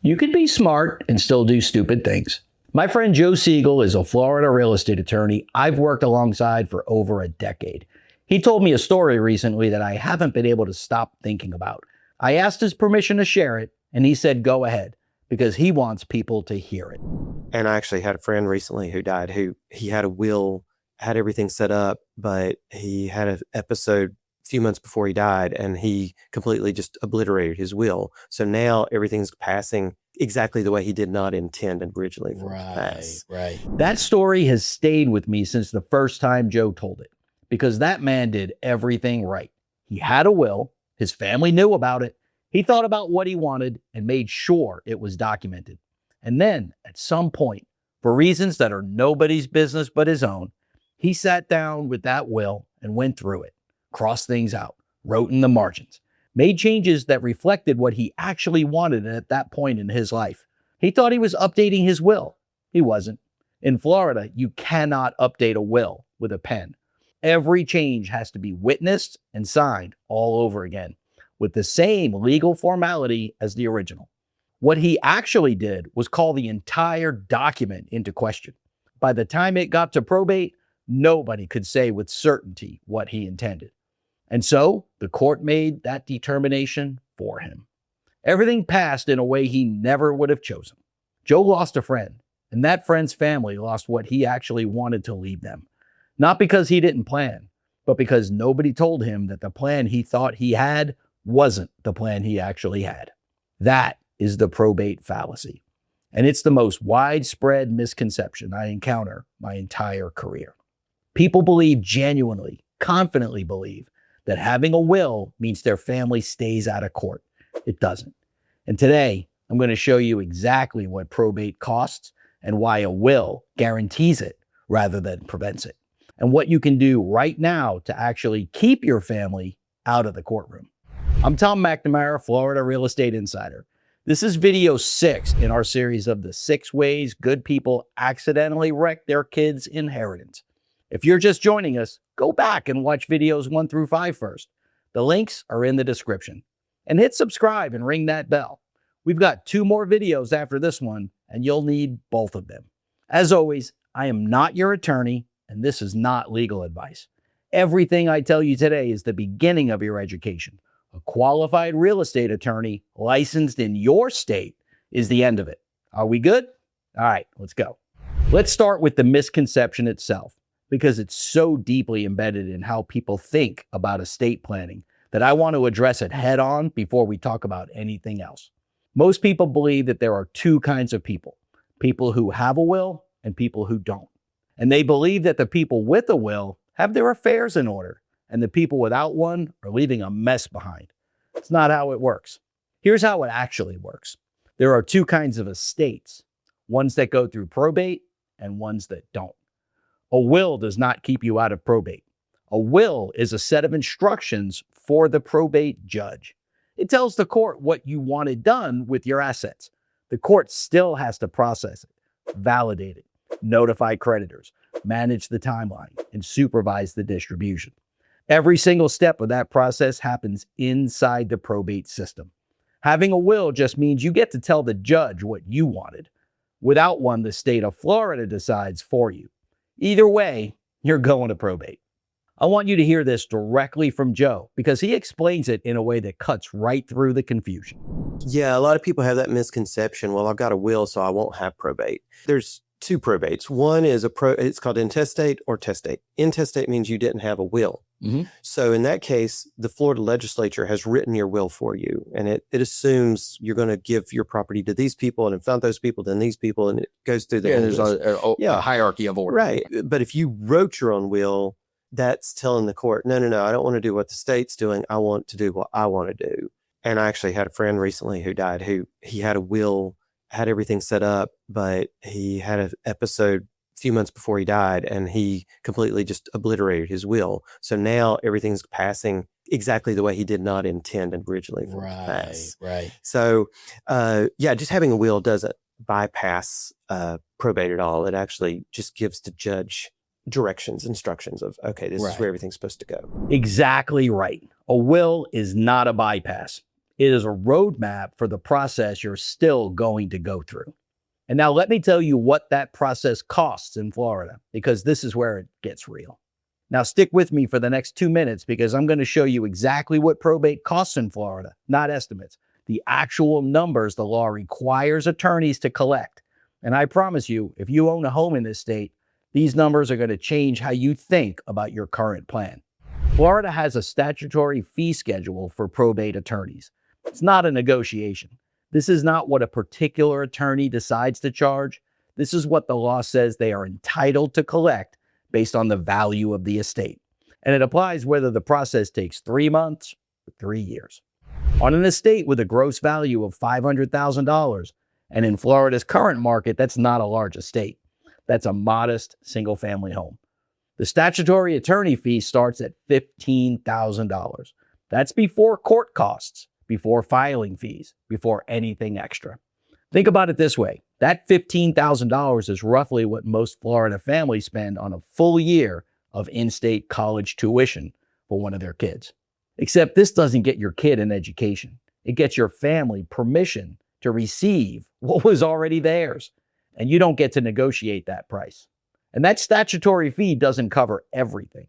You can be smart and still do stupid things. My friend Joe Siegel is a Florida real estate attorney I've worked alongside for over a decade. He told me a story recently that I haven't been able to stop thinking about. I asked his permission to share it, and he said go ahead, because he wants people to hear it. And I actually had a friend recently who died, who he had a will, had everything set up, but he had an episode a few months before he died, and he completely just obliterated his will. So now everything's passing exactly the way he did not intend originally for it to pass. Right. That story has stayed with me since the first time Joe told it, because that man did everything right. He had a will, his family knew about it, he thought about what he wanted and made sure it was documented. And then, at some point, for reasons that are nobody's business but his own, he sat down with that will and went through it, crossed things out, wrote in the margins, made changes that reflected what he actually wanted at that point in his life. He thought he was updating his will. He wasn't. In Florida, you cannot update a will with a pen. Every change has to be witnessed and signed all over again, with the same legal formality as the original. What he actually did was call the entire document into question. By the time it got to probate, nobody could say with certainty what he intended. And so the court made that determination for him. Everything passed in a way he never would have chosen. Joe lost a friend, and that friend's family lost what he actually wanted to leave them. Not because he didn't plan, but because nobody told him that the plan he thought he had wasn't the plan he actually had. That is the probate fallacy. And it's the most widespread misconception I encounter my entire career. People believe genuinely, confidently believe that having a will means their family stays out of court. It doesn't. And today, I'm going to show you exactly what probate costs and why a will guarantees it rather than prevents it, and what you can do right now to actually keep your family out of the courtroom. I'm Tom McNamara, Florida Real Estate Insider. This is video 6 in our series of the 6 ways good people accidentally wreck their kids' inheritance. If you're just joining us, go back and watch videos 1 through 5 first. The links are in the description. And hit subscribe and ring that bell. We've got 2 more videos after this one, and you'll need both of them. As always, I am not your attorney, and this is not legal advice. Everything I tell you today is the beginning of your education. A qualified real estate attorney licensed in your state is the end of it. Are we good? All right, let's go. Let's start with the misconception itself, because it's so deeply embedded in how people think about estate planning that I want to address it head on before we talk about anything else. Most people believe that there are 2 kinds of people who have a will and people who don't. And they believe that the people with a will have their affairs in order, and the people without one are leaving a mess behind. It's not how it works. Here's how it actually works. There are 2 kinds of estates, ones that go through probate and ones that don't. A will does not keep you out of probate. A will is a set of instructions for the probate judge. It tells the court what you wanted done with your assets. The court still has to process it, validate it, notify creditors, manage the timeline, and supervise the distribution. Every single step of that process happens inside the probate system. Having a will just means you get to tell the judge what you wanted. Without one, the state of Florida decides for you. Either way, you're going to probate. I want you to hear this directly from Joe, because he explains it in a way that cuts right through the confusion. Yeah, a lot of people have that misconception. Well, I've got a will, so I won't have probate. There's 2 probates. One is it's called intestate or testate. Intestate means you didn't have a will. So in that case, the Florida legislature has written your will for you, and it assumes you're going to give your property to these people, and if not those people, then these people, and it goes through the There's a hierarchy of order. Right. But if you wrote your own will, that's telling the court, no, I don't want to do what the state's doing. I want to do what I want to do. And I actually had a friend recently who died, who he had a will, had everything set up, but he had an episode a few months before he died, and he completely just obliterated his will. So now everything's passing exactly the way he did not intend originally for it to pass. Right. So, just having a will doesn't bypass probate at all. It actually just gives the judge directions, instructions of, okay, this is where everything's supposed to go. Exactly right. A will is not a bypass. It is a roadmap for the process you're still going to go through. And now let me tell you what that process costs in Florida, because this is where it gets real. Now stick with me for the next 2 minutes because I'm going to show you exactly what probate costs in Florida, not estimates, the actual numbers the law requires attorneys to collect. And I promise you, if you own a home in this state, these numbers are going to change how you think about your current plan. Florida has a statutory fee schedule for probate attorneys. It's not a negotiation. This is not what a particular attorney decides to charge. This is what the law says they are entitled to collect based on the value of the estate. And it applies whether the process takes 3 months or 3 years. On an estate with a gross value of $500,000, and in Florida's current market, that's not a large estate. That's a modest single-family home. The statutory attorney fee starts at $15,000. That's before court costs, before filing fees, before anything extra. Think about it this way. That $15,000 is roughly what most Florida families spend on a full year of in-state college tuition for one of their kids. Except this doesn't get your kid an education. It gets your family permission to receive what was already theirs. And you don't get to negotiate that price. And that statutory fee doesn't cover everything.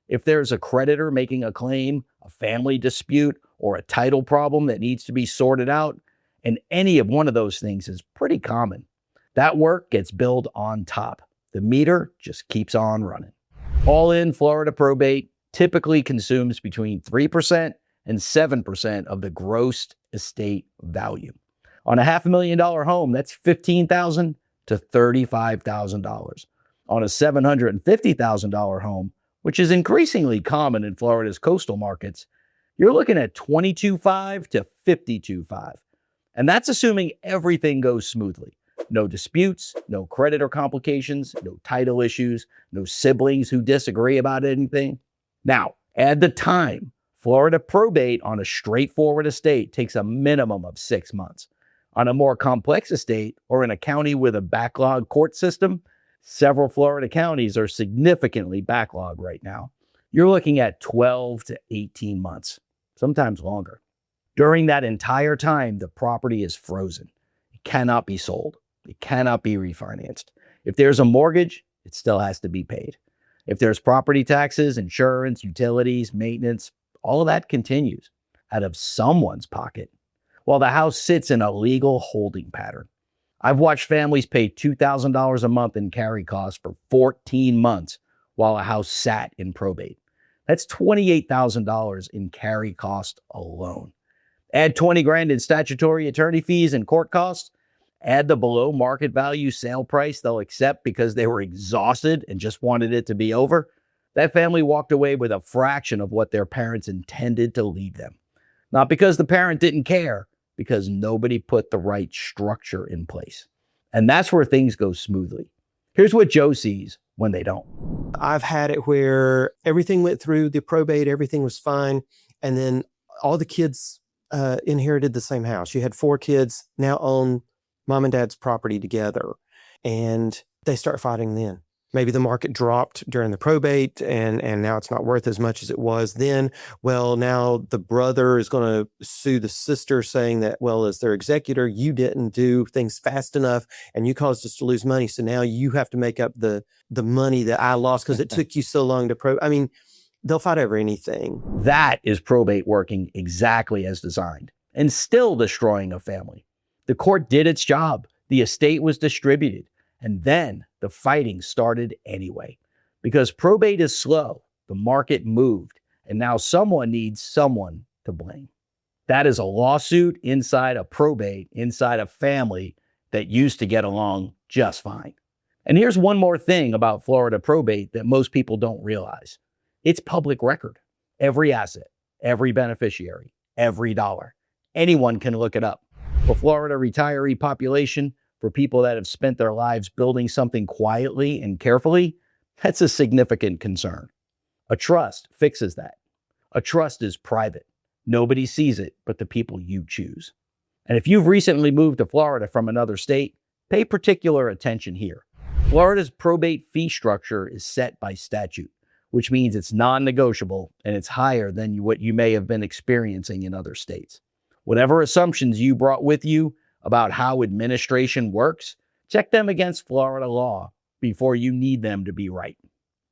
If there's a creditor making a claim, a family dispute, or a title problem that needs to be sorted out, and any of one of those things is pretty common, that work gets billed on top. The meter just keeps on running. All in, Florida probate typically consumes between 3% and 7% of the gross estate value. On a $500,000 home, that's $15,000 to $35,000. On a $750,000 home, which is increasingly common in Florida's coastal markets, you're looking at $22,500 to $52,500. And that's assuming everything goes smoothly. No disputes, no creditor complications, no title issues, no siblings who disagree about anything. Now, add the time. Florida probate on a straightforward estate takes a minimum of 6 months. On a more complex estate or in a county with a backlog court system, several Florida counties are significantly backlogged right now. You're looking at 12 to 18 months, sometimes longer. During that entire time, the property is frozen. It cannot be sold. It cannot be refinanced. If there's a mortgage, it still has to be paid. If there's property taxes, insurance, utilities, maintenance, all of that continues out of someone's pocket while the house sits in a legal holding pattern. I've watched families pay $2,000 a month in carry costs for 14 months while a house sat in probate. That's $28,000 in carry cost alone. Add 20 grand in statutory attorney fees and court costs. Add the below market value sale price they'll accept because they were exhausted and just wanted it to be over. That family walked away with a fraction of what their parents intended to leave them. Not because the parent didn't care, because nobody put the right structure in place. And that's where things go smoothly. Here's what Joe sees when they don't. I've had it where everything went through the probate, everything was fine, and then all the kids inherited the same house. You had 4 kids now own mom and dad's property together, and they start fighting then. Maybe the market dropped during the probate and now it's not worth as much as it was then. Well, now the brother is going to sue the sister saying that, well, as their executor, you didn't do things fast enough and you caused us to lose money. So now you have to make up the money that I lost because it took you so long to probate. I mean, they'll fight over anything. That is probate working exactly as designed and still destroying a family. The court did its job. The estate was distributed. And then the fighting started anyway. Because probate is slow, the market moved, and now someone needs someone to blame. That is a lawsuit inside a probate, inside a family that used to get along just fine. And here's one more thing about Florida probate that most people don't realize. It's public record. Every asset, every beneficiary, every dollar. Anyone can look it up. For Florida retiree population, for people that have spent their lives building something quietly and carefully, that's a significant concern. A trust fixes that. A trust is private. Nobody sees it but the people you choose. And if you've recently moved to Florida from another state, pay particular attention here. Florida's probate fee structure is set by statute, which means it's non-negotiable and it's higher than what you may have been experiencing in other states. Whatever assumptions you brought with you about how administration works, check them against Florida law before you need them to be right.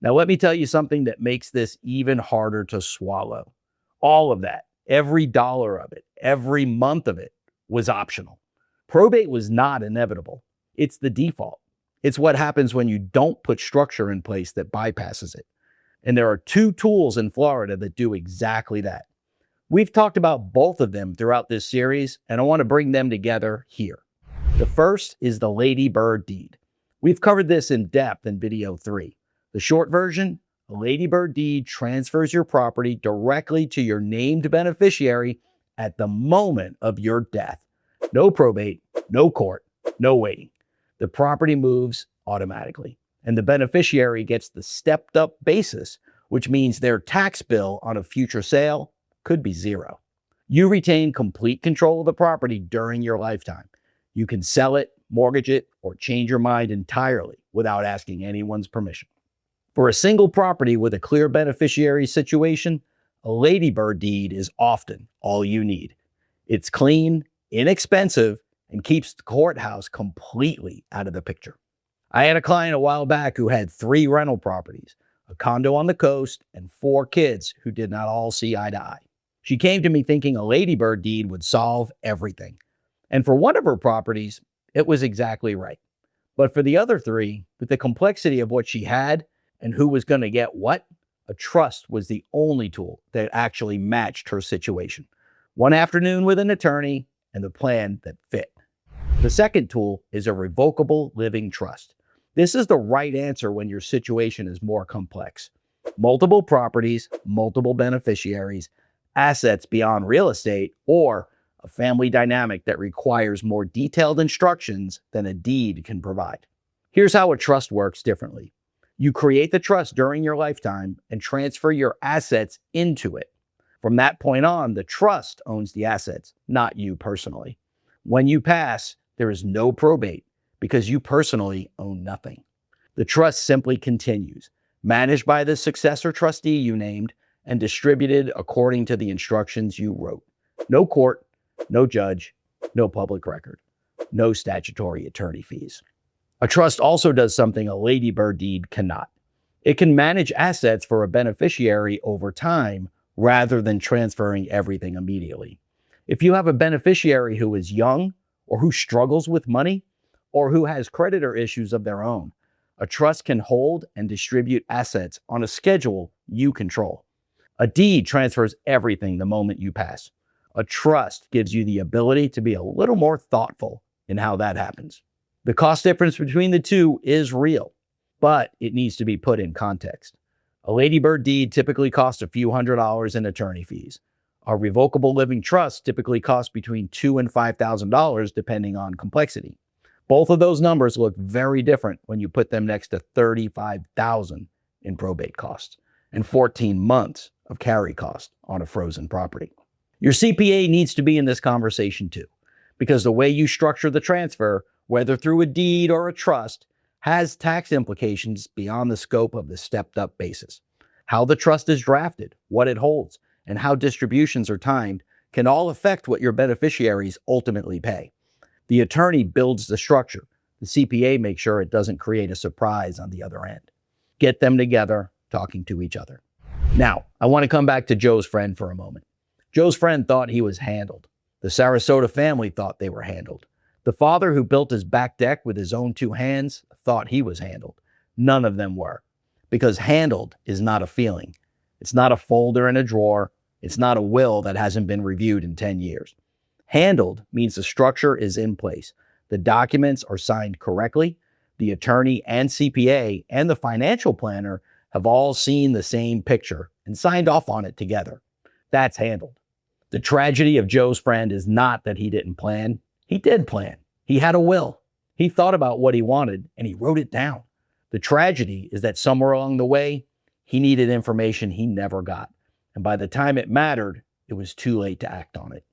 Now, let me tell you something that makes this even harder to swallow. All of that, every dollar of it, every month of it was optional. Probate was not inevitable. It's the default. It's what happens when you don't put structure in place that bypasses it. And there are two tools in Florida that do exactly that. We've talked about both of them throughout this series, and I want to bring them together here. The first is the Ladybird deed. We've covered this in depth in video 3. The short version, a Ladybird deed transfers your property directly to your named beneficiary at the moment of your death. No probate, no court, no waiting. The property moves automatically, and the beneficiary gets the stepped up basis, which means their tax bill on a future sale could be zero. You retain complete control of the property during your lifetime. You can sell it, mortgage it, or change your mind entirely without asking anyone's permission. For a single property with a clear beneficiary situation, a Ladybird deed is often all you need. It's clean, inexpensive, and keeps the courthouse completely out of the picture. I had a client a while back who had 3 rental properties, a condo on the coast, and 4 kids who did not all see eye to eye. She came to me thinking a Ladybird deed would solve everything. And for one of her properties, it was exactly right. But for the other 3, with the complexity of what she had and who was going to get what, a trust was the only tool that actually matched her situation. One afternoon with an attorney and the plan that fit. The second tool is a revocable living trust. This is the right answer when your situation is more complex. Multiple properties, multiple beneficiaries, assets beyond real estate, or a family dynamic that requires more detailed instructions than a deed can provide. Here's how a trust works differently. You create the trust during your lifetime and transfer your assets into it. From that point on, the trust owns the assets, not you personally. When you pass, there is no probate because you personally own nothing. The trust simply continues, managed by the successor trustee you named and distributed according to the instructions you wrote. No court, no judge, no public record, no statutory attorney fees. A trust also does something a Ladybird deed cannot. It can manage assets for a beneficiary over time rather than transferring everything immediately. If you have a beneficiary who is young or who struggles with money or who has creditor issues of their own, a trust can hold and distribute assets on a schedule you control. A deed transfers everything the moment you pass. A trust gives you the ability to be a little more thoughtful in how that happens. The cost difference between the two is real, but it needs to be put in context. A Ladybird deed typically costs a few $100s in attorney fees. A revocable living trust typically costs between $2,000 and $5,000 depending on complexity. Both of those numbers look very different when you put them next to $35,000 in probate costs and 14 months of carry cost on a frozen property. Your CPA needs to be in this conversation too, because the way you structure the transfer, whether through a deed or a trust, has tax implications beyond the scope of the stepped-up basis. How the trust is drafted, what it holds, and how distributions are timed can all affect what your beneficiaries ultimately pay. The attorney builds the structure. The CPA makes sure it doesn't create a surprise on the other end. Get them together, talking to each other. Now, I want to come back to Joe's friend for a moment. Joe's friend thought he was handled. The Sarasota family thought they were handled. The father who built his back deck with his own 2 hands thought he was handled. None of them were. Because handled is not a feeling. It's not a folder in a drawer. It's not a will that hasn't been reviewed in 10 years. Handled means the structure is in place. The documents are signed correctly. The attorney and CPA and the financial planner have all seen the same picture and signed off on it together. That's handled. The tragedy of Joe's friend is not that he didn't plan. He did plan. He had a will. He thought about what he wanted and he wrote it down. The tragedy is that somewhere along the way, he needed information he never got. And by the time it mattered, it was too late to act on it.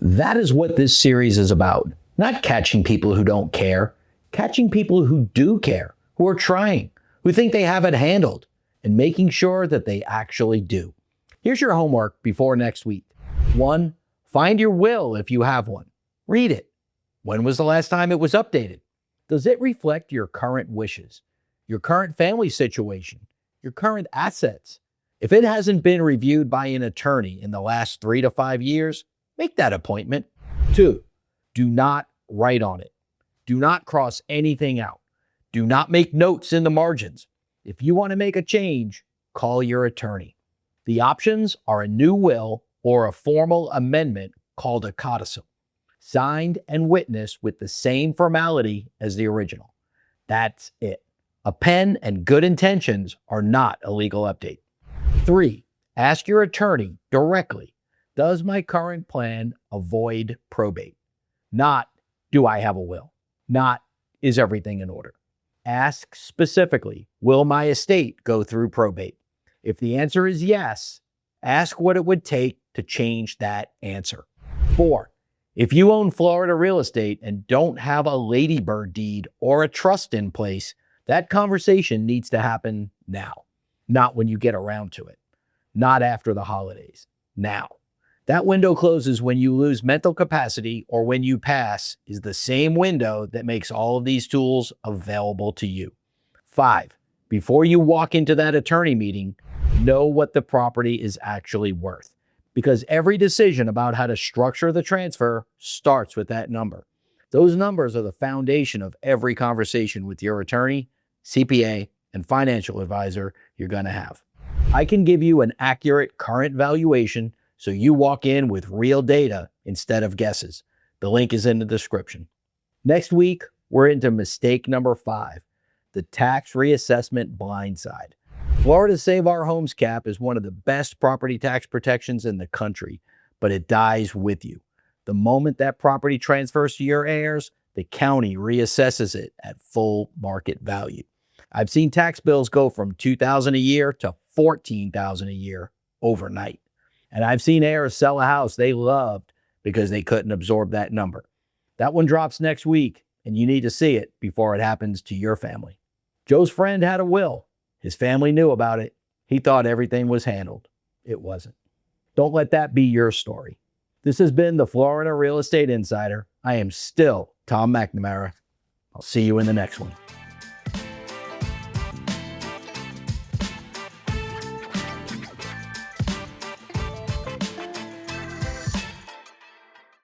That is what this series is about. Not catching people who don't care, catching people who do care, who are trying, who think they have it handled, and making sure that they actually do. Here's your homework before next week. 1, Find your will if you have one. Read it. When was the last time it was updated? Does it reflect your current wishes, your current family situation, your current assets? If it hasn't been reviewed by an attorney in the last 3 to 5 years, make that appointment. 2, do not write on it. Do not cross anything out. Do not make notes in the margins. If you want to make a change, call your attorney. The options are a new will or a formal amendment called a codicil, signed and witnessed with the same formality as the original. That's it. A pen and good intentions are not a legal update. 3, ask your attorney directly, does my current plan avoid probate? Not, do I have a will? Not, is everything in order? Ask specifically, will my estate go through probate? If the answer is yes, ask what it would take to change that answer. 4, if you own Florida real estate and don't have a Ladybird deed or a trust in place, that conversation needs to happen now, not when you get around to it, not after the holidays, now. That window closes when you lose mental capacity or when you pass is the same window that makes all of these tools available to you. 5, before you walk into that attorney meeting, know what the property is actually worth, because every decision about how to structure the transfer starts with that number. Those numbers are the foundation of every conversation with your attorney, CPA, and financial advisor you're going to have. I can give you an accurate current valuation so you walk in with real data instead of guesses. The link is in the description. Next week, we're into mistake number 5, the tax reassessment blindside. Florida's Save Our Homes cap is one of the best property tax protections in the country, but it dies with you. The moment that property transfers to your heirs, the county reassesses it at full market value. I've seen tax bills go from $2,000 a year to $14,000 a year overnight. And I've seen heirs sell a house they loved because they couldn't absorb that number. That one drops next week, and you need to see it before it happens to your family. Joe's friend had a will. His family knew about it. He thought everything was handled. It wasn't. Don't let that be your story. This has been the Florida Real Estate Insider. I am still Tom McNamara. I'll see you in the next one.